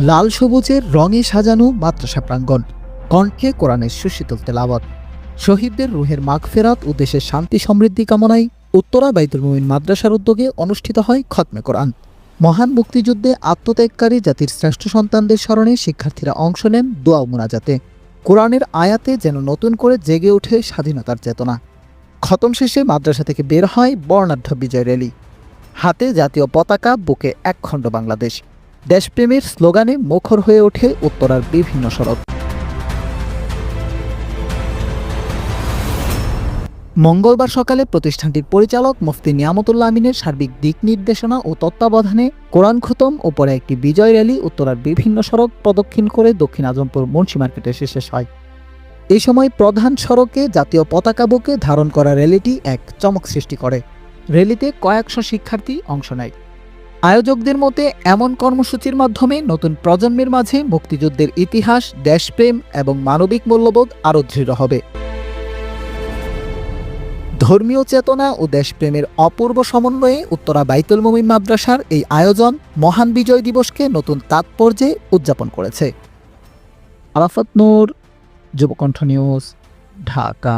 লাল সবুজের রঙে সাজানো মাদ্রাসা প্রাঙ্গণ, কণ্ঠে কোরআনের সুশীতল তেলাওয়াত। শহীদদের রুহের মাগফিরাত ও দেশের শান্তি সমৃদ্ধি কামনায় উত্তরা বাইতুল মুমিন মাদ্রাসার উদ্যোগে অনুষ্ঠিত হয় খতমে কোরআন। মহান মুক্তিযুদ্ধে আত্মত্যাগকারী জাতির শ্রেষ্ঠ সন্তানদের স্মরণে শিক্ষার্থীরা অংশ নেন দোয়া ও মুনাজাতে। কোরআনের আয়াতে যেন নতুন করে জেগে ওঠে স্বাধীনতার চেতনা। খতম শেষে মাদ্রাসা থেকে বের হয় বর্ণাঢ্য বিজয় র্যালি। হাতে জাতীয় পতাকা, বুকে একখণ্ড বাংলাদেশ। দেশপ্রেমের স্লোগানে মুখর হয়ে ওঠে উত্তরার বিভিন্ন সড়ক। মঙ্গলবার সকালে প্রতিষ্ঠানটির পরিচালক মুফতি নিয়ামতুল্লাহ আমিনের সার্বিক দিক নির্দেশনা ও তত্ত্বাবধানে কোরআন খতম ও পরে একটি বিজয় র্যালি উত্তরার বিভিন্ন সড়ক প্রদক্ষিণ করে দক্ষিণ আজমপুর মুন্সি মার্কেটে শেষ হয়। এই সময় প্রধান সড়কে জাতীয় পতাকা বুকে ধারণ করা র্যালিটি এক চমক সৃষ্টি করে। র্যালিতে কয়েকশো শিক্ষার্থী অংশ নেয়। আয়োজকদের মতে এমন কর্মসূচির মাধ্যমে নতুন প্রজন্মের মাঝে মুক্তিযুদ্ধের ইতিহাস, দেশপ্রেম এবং মানবিক মূল্যবোধ আরও দৃঢ় হবে। ধর্মীয় চেতনা ও দেশপ্রেমের অপূর্ব সমন্বয়ে উত্তরা বাইতুল মুমিন মাদ্রাসার এই আয়োজন মহান বিজয় দিবসকে নতুন তাৎপর্যে উদযাপন করেছে। আরাফাত নূর, যুবকণ্ঠ নিউজ, ঢাকা।